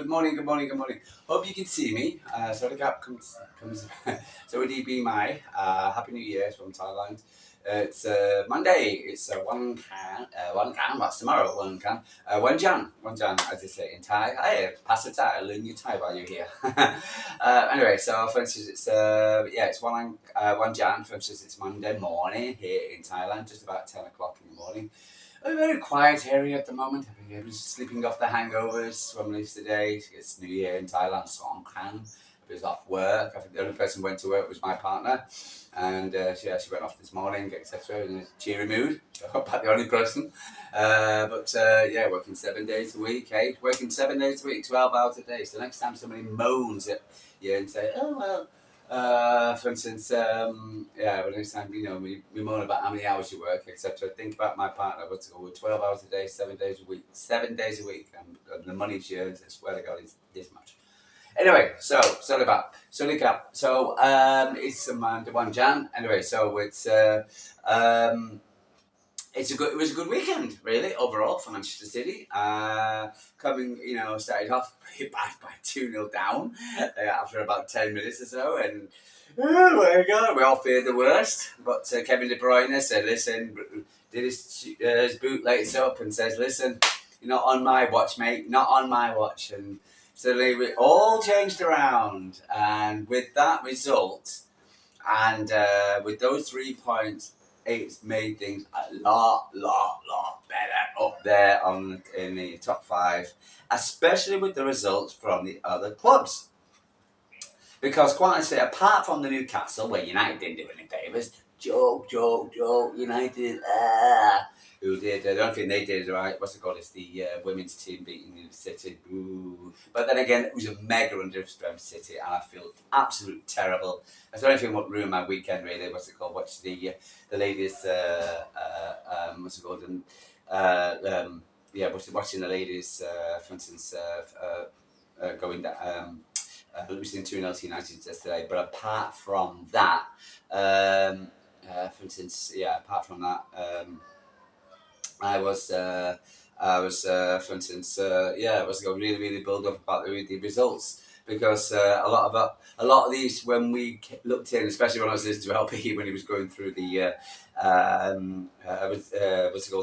morning, good morning, good morning. Hope you can see me. So the gap comes. So would be my Happy New Year from Thailand. It's Monday. It's one can. What's tomorrow? One Jan, as they say in Thai. Hey, pass the Thai. Learn your Thai while you're here. Anyway, so for instance, it's it's one Jan. For instance, it's Monday morning here in Thailand, just about 10 o'clock in the morning. A very quiet area at the moment. I was sleeping off the hangovers from yesterday. It's New Year in Thailand, Songkran. I was off work. I think the only person who went to work was my partner. And she went off this morning, etc. in a cheery mood. About the only person. Working 7 days a week, eh? Working 7 days a week, 12 hours a day. So next time somebody moans at you and say, oh, well, for instance, but next time, we moan about how many hours you work, etc. Think about my partner, what's it called, 12 hours a day, 7 days a week, and the money she earns, I swear to God, is this much. Anyway, it's the 1 Jan. Anyway, so it was a good weekend, really, overall for Manchester City. Started off pretty bad by 2-0 down after about 10 minutes or so, and oh my God, we all feared the worst. But Kevin De Bruyne said, listen, did his bootlace up and says, listen, you're not on my watch, mate, not on my watch. And suddenly we all changed around, and with that result, and with those 3 points, it's made things a lot better up there in the top 5, especially with the results from the other clubs. Because quite honestly, apart from the Newcastle, where United didn't do any favours, joke, United, who did, I don't think they did it right. What's it called? It's the women's team beating City. Ooh. But then again, it was a mega understrength City, and I feel absolutely terrible. That's the only thing what ruined my weekend, really. What's it called? Watch the ladies, what's it called? Watching the ladies, for instance, going down. Losing 2-0 to United yesterday, but apart from that, I was, for instance, was going really build up about the results, because a lot of these, when we looked in, especially when I was listening to LP when he was going through the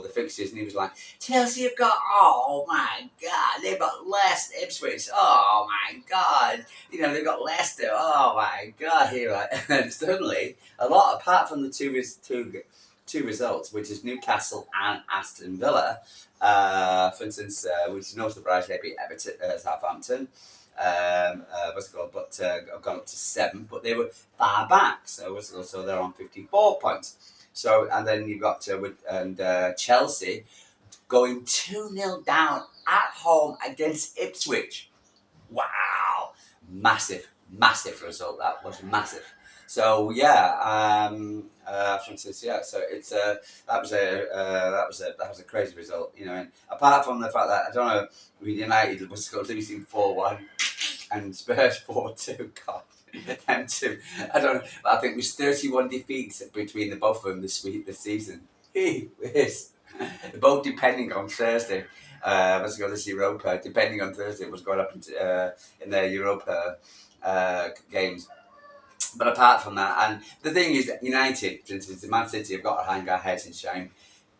the fixtures, and he was like, Chelsea have got, oh my God, they've got Leicester, Ipswich, oh my God, they've got Leicester, oh my God, and suddenly a lot, apart from the two results, which is Newcastle and Aston Villa, for instance, which is no surprise they beat Southampton. But I've gone up to 7, but they were far back, so they're on 54 points. So, and then you've got Chelsea going 2-0 down at home against Ipswich. Wow, massive result. That was massive. So for instance, so it's that was a crazy result, and apart from the fact that I don't know, United was losing 4-1 and Spurs 4-2. God, them two. I don't know. I think it was 31 defeats between the both of them this season. They're both depending on Thursday. This Europa, depending on Thursday, what's going up in their Europa games. But apart from that, and the thing is, United, for instance, Man City have got to hang our heads in shame.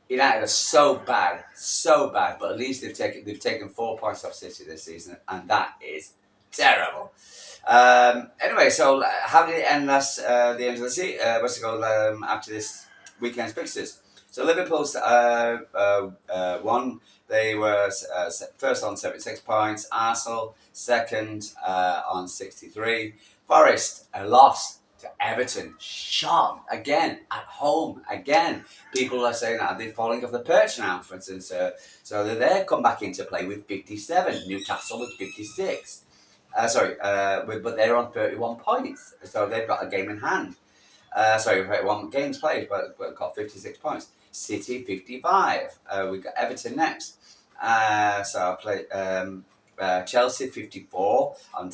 United are so bad, but at least they've taken 4 points off City this season, and that is terrible. Anyway, so how did it end the end of the season? After this weekend's fixtures? So Liverpool's won. They were first on 76 points. Arsenal second on 63. Forest lost to Everton. Shock again at home again. People are saying that they're falling off the perch now. For instance, so they're come back into play with 57. Newcastle with 56. But they're on 31 points, so they've got a game in hand. 1 games played, but got 56 points. City 55. We've got Everton next. So I played Chelsea 54 on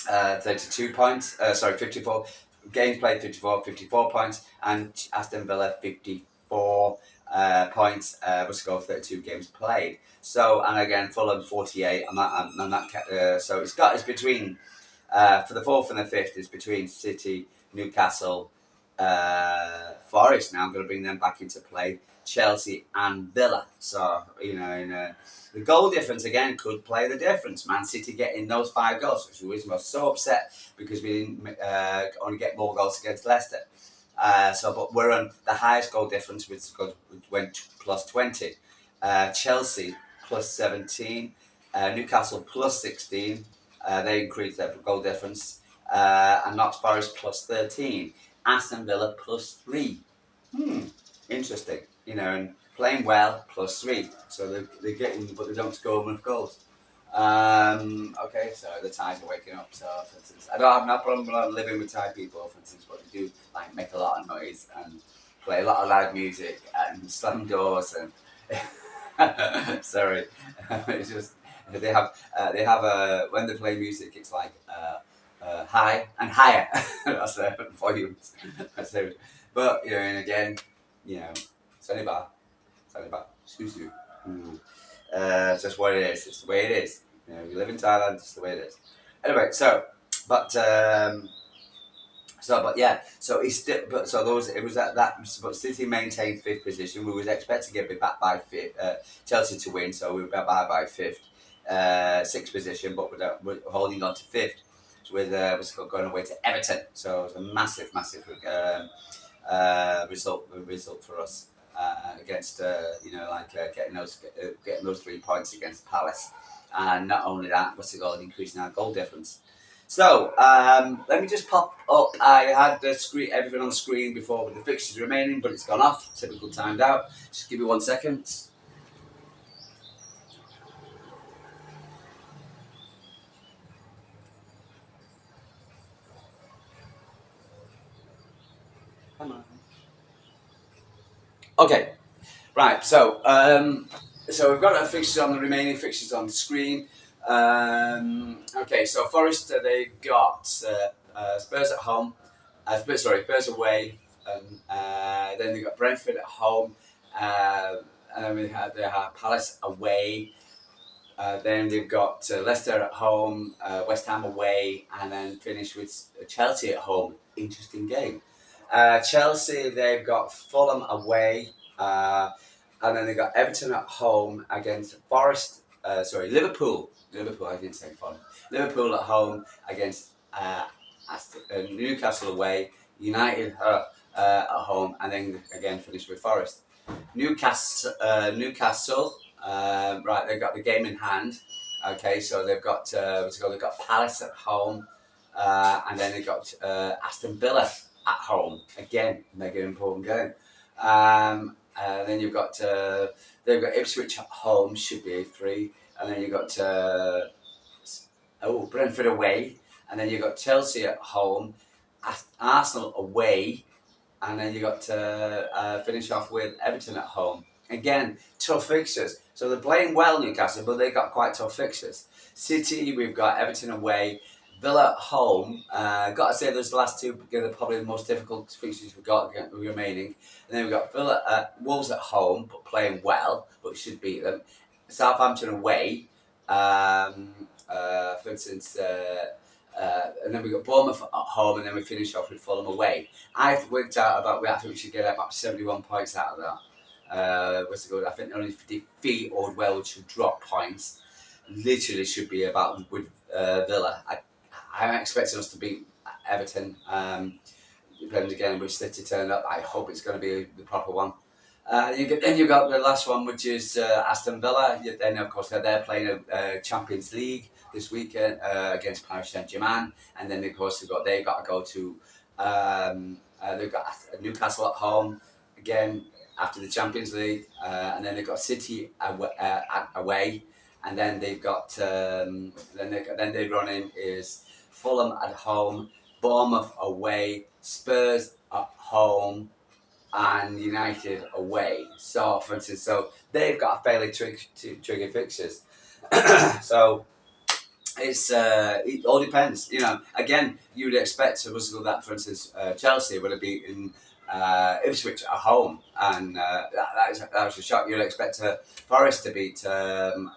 32 points. 54 games played, 54 points, and Aston Villa 54 points. What's the goal? 32 games played. So, and again, Fulham 48. So it's between for the fourth and the fifth. It's between City, Newcastle, Forest. Now I'm going to bring them back into play. Chelsea and Villa. So the goal difference again could play the difference. Man City getting those 5 goals, which was so upset because we didn't only get more goals against Leicester. But we're on the highest goal difference, which went plus 20. Chelsea plus 17. Newcastle plus 16. They increased their goal difference. And Knox Forest plus 13. Aston Villa plus 3. Interesting. And playing well plus 3. So they're getting, but they don't score enough goals. Okay, so the Thais are waking up. So, for instance, I don't have no problem living with Thai people, for instance, but they do like make a lot of noise and play a lot of loud music and slam doors and sorry, it's just they have when they play music, it's like high and higher. That's their volumes. But and again, Saniba, Susu. It's just what it is. It's the way it is. You live in Thailand. It's the way it is. Anyway, but he's still. But so those. It was that. But City maintained 5th position. We was expecting to get back by 5th. Chelsea to win, so we were back by 5th, 6th position. But we're holding on to 5th with going away to Everton. So it was a massive result for us. Against getting those 3 points against Palace, and not only that, increasing our goal difference. So let me just pop up. I had everything on the screen before with the fixtures remaining, but it's gone off. Typical timed out. Just give me 1 second. Come on. Okay. Right, so we've got our fixtures on the remaining fixtures on the screen. Okay, so Forest they got Spurs at home, Spurs away, then they got Brentford at home, and then they have Palace away. Then they've got Leicester at home, West Ham away, and then finish with Chelsea at home. Interesting game. Chelsea they've got Fulham away. And then they got Everton at home against Liverpool. I didn't say Fulham. Liverpool at home against Newcastle away. United at home, and then again finish with Forest. Newcastle. Right, they've got the game in hand. Okay, so they've got they've got Palace at home, and then they've got Aston Villa at home. Again, mega important game. Then you've got they've got Ipswich at home, should be 3, and then you've got Brentford away, and then you've got Chelsea at home, Arsenal away, and then you got to finish off with Everton at home. Again, tough fixtures. So they're playing well, Newcastle, but they got quite tough fixtures. City, we've got Everton away, Villa at home. Got to say, those last 2 are probably the most difficult fixtures we've got remaining. And then we've got Wolves at home, but playing well, but should beat them. Southampton away, for instance. And then we got Bournemouth at home, and then we finish off with Fulham away. I've worked out I think we should get about 71 points out of that. I think only defeat or should drop points. Literally should be about with Villa. I'm expecting us to beat Everton. Depending again which City turn up, I hope it's going to be the proper one. Then you've got the last one, which is Aston Villa. Then of course they're playing a Champions League this weekend against Paris Saint-Germain, and then of course they've got to go to they've got Newcastle at home again after the Champions League, and then they've got City away, and then they've got then they're running is Fulham at home, Bournemouth away, Spurs at home, and United away. So, for instance, they've got a fairly tricky fixtures. So, it all depends. Again, you would expect to Russell that, for instance, Chelsea would have beaten Ipswich at home, and that was a shock. You'd expect Forest to beat Everton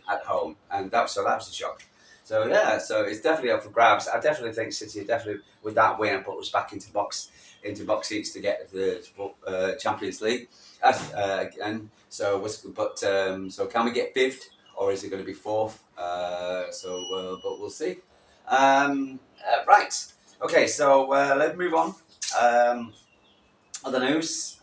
at home, and that was a shock. So yeah, so it's definitely up for grabs. I definitely think City definitely with that win put us back into box seats to get the Champions League. Again, so so can we get fifth? Or is it going to be fourth? But we'll see. Right. Okay, so let's move on. Other news.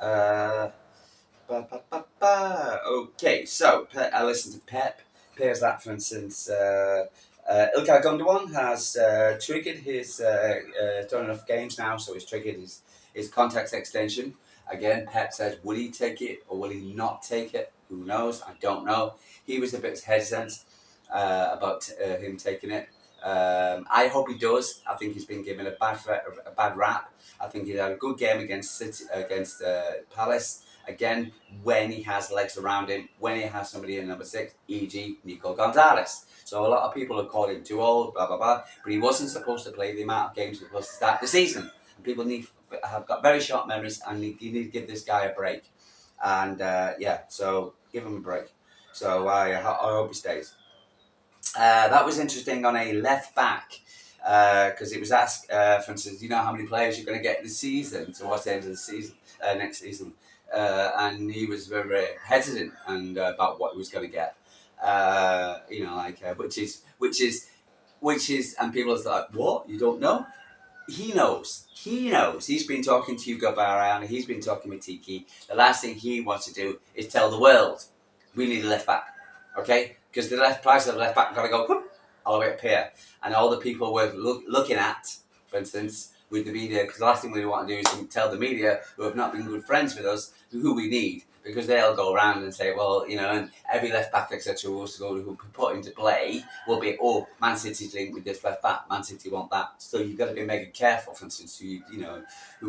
Okay, so I listened to Pep. Here's that, for instance. Ilkay Gundogan has triggered his done enough games now, so he's triggered his contract extension. Again, Pep said, will he take it or will he not take it? Who knows? I don't know. He was a bit hesitant about him taking it. I hope he does. I think he's been given a bad rap. I think he had a good game against Palace. Again, when he has legs around him, when he has somebody in number 6, e.g. Nico Gonzalez. So a lot of people have called him too old, blah, blah, blah. But he wasn't supposed to play the amount of games he was supposed to start the season. And people have got very short memories, and you need to give this guy a break. And so give him a break. So I hope he stays. That was interesting on a left back. Because it was asked, for instance, do you know how many players you're going to get this season towards the end of the season, next season? And he was very, very hesitant about what he was going to get. Which is, and people are like, what? You don't know? He knows. He's been talking to Hugo Varane. He's been talking with Tiki. The last thing he wants to do is tell the world, we need a left back. Okay? Because the price of the left back got to go whoop, all the way up here. And all the people we're looking at, for instance, with the media, because the last thing we want to do is tell the media who have not been good friends with us who we need, because they'll go around and say, well, and every left back, etc., who put into play will be, Man City's linked with this left back, Man City want that. So you've got to be mega careful, for instance, who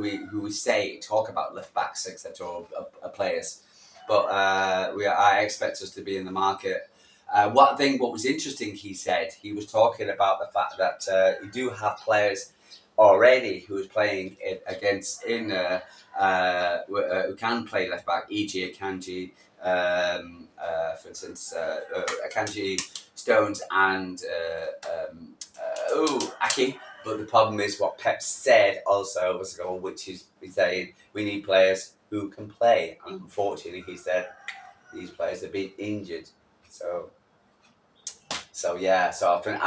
we say talk about left backs, etc., or players. But I expect us to be in the market. What was interesting, he said, he was talking about the fact that you do have players already who is playing who can play left back, e.g. Akanji, for instance, Akanji, Stones, and Aki. But the problem is what Pep said also was, which is he's saying we need players who can play. And unfortunately, he said these players have been injured. So I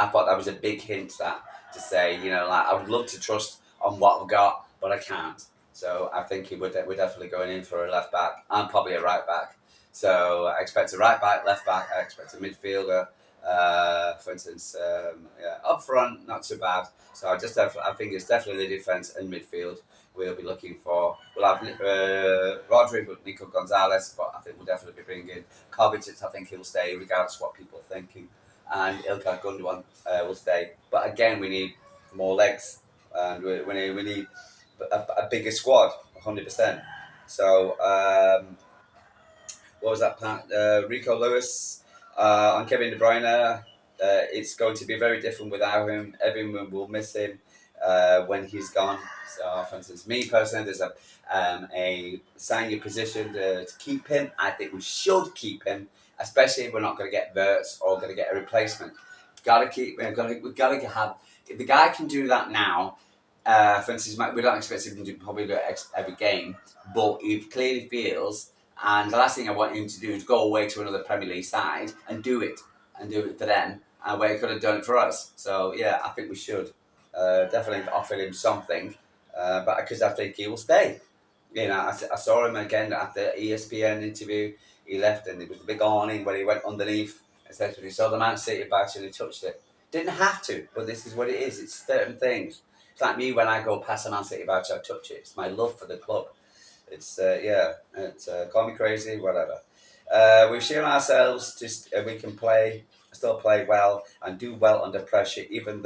thought that was a big hint to say, I would love to trust on what we've got, but I can't. So I think we're definitely going in for a left back and probably a right back. So I expect a right back, left back. I expect a midfielder. For instance, up front, not so bad. So I think it's definitely the defence and midfield we'll be looking for. We'll have Rodri with Nico Gonzalez, but I think we'll definitely be bringing Kovacic. I think he'll stay regardless of what people are thinking. And Ilkay Gundogan will stay. But again, we need more legs, and we need a bigger squad, 100%. So what was that part? Rico Lewis on Kevin De Bruyne. It's going to be very different without him. Everyone will miss him when he's gone. So, for instance, me personally, there's a senior position to keep him. I think we should keep him, especially if we're not going to get Verts or going to get a replacement. We've got to have. If the guy can do that now, for instance, we don't expect him to probably do it every game, but he clearly feels. And the last thing I want him to do is go away to another Premier League side and do it for them, and where he could have done it for us. So yeah, I think we should definitely offer him something, but because I think he will stay. I saw him again at the ESPN interview. He left, and it was a big awning where he went underneath. Essentially, he saw the Man City badge and he touched it. Didn't have to, but this is what it is. It's certain things. It's like me when I go past a Man City badge, I touch it. It's my love for the club. It's call me crazy, whatever. We've shown ourselves we can still play well and do well under pressure, even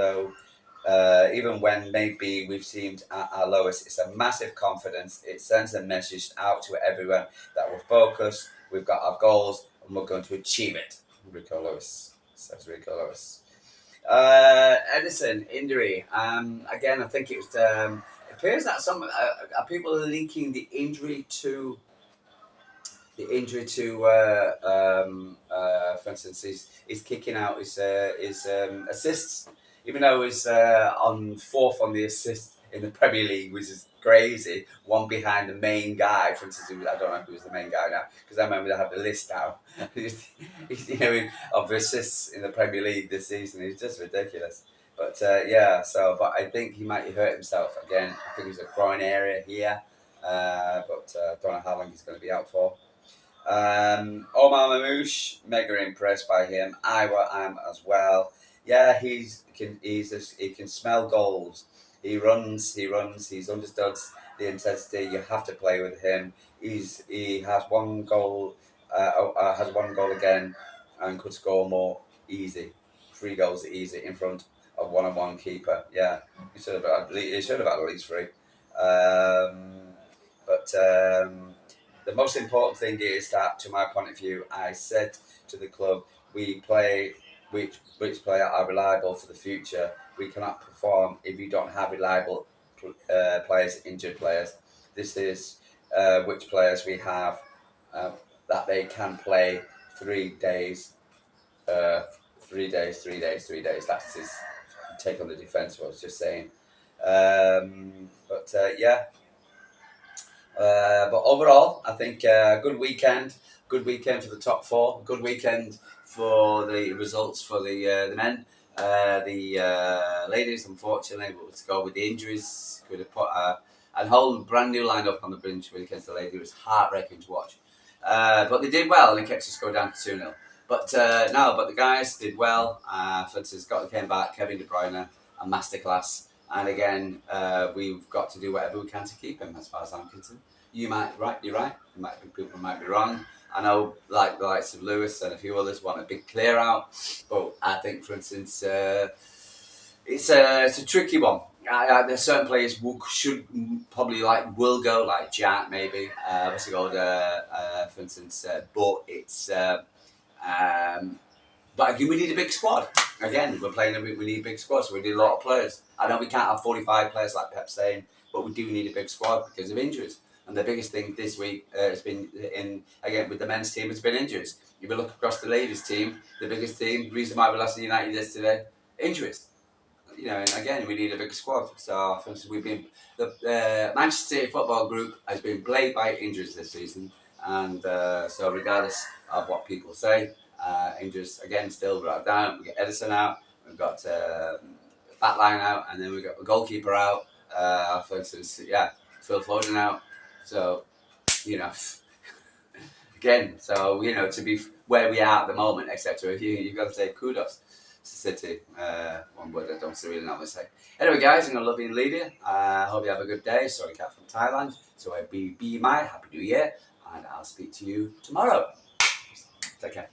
when maybe we've seemed at our lowest. It's a massive confidence. It sends a message out to everyone that we're focused, we've got our goals, and we're going to achieve it. Rico Lewis. Says Rico Lewis. Edison injury. Again, I think it was. It appears that some people are linking the injury to. For instance, he's kicking out his assists, even though he's on fourth on the assists in the Premier League, which is crazy. One behind the main guy. For instance, I don't know who's the main guy now because I remember they have the list now. he's, of assists in the Premier League this season. He's just ridiculous. But but I think he might hurt himself again. I think it's a groin area here, but don't know how long he's going to be out for. Omar Mamouche, mega impressed by him. I am as well. Yeah, he can smell goals. He runs. He's understood the intensity. You have to play with him. He has one goal. Has one goal again, and could score more. Easy, 3 goals easy in front of one-on-one keeper. Yeah, he should have had at least 3. The most important thing is that, to my point of view, I said to the club, we play which player are reliable for the future. We cannot perform if you don't have reliable players, injured players. This is which players we have that they can play 3 days, 3 days, 3 days, 3 days. That's his take on the defence. I was just saying. But overall, I think good weekend for the top 4. Good weekend for the results for the men. The ladies, unfortunately, let's go with the injuries. Could have put a whole brand new lineup on the bench against the ladies. It was heartbreaking to watch. But they did well, and it kept us go down to 2-0. But the guys did well. For instance, came back, Kevin De Bruyne, a masterclass. And again, we've got to do whatever we can to keep him, as far as I'm concerned. You might be right. People might be wrong. I know, like the likes of Lewis and a few others want a big clear out, but I think, for instance, it's a tricky one. There's certain players who will go, like Jack maybe. What's it called? For instance, but it's. But again, we need a big squad. Again, we need a big squad, so we need a lot of players. I know we can't have 45 players like Pep's saying, but we do need a big squad because of injuries. And the biggest thing this week has been, with the men's team, has been injuries. If you look across the ladies' team, the biggest team, the reason why we lost to United yesterday, injuries. And again, we need a big squad. So, for instance, the Manchester City Football Group has been plagued by injuries this season. And so regardless of what people say, injuries, again, still brought down. We get Edison out, we've got back line out, and then we've got the goalkeeper out. For instance, Phil Foden out. So, again, to be where we are at the moment, etc., you've got to say kudos to City. One word I don't really know what to say. Anyway, guys, I'm going to love you and leave you. I hope you have a good day. Sorry, Cat from Thailand. So, be my Happy New Year, and I'll speak to you tomorrow. Take care.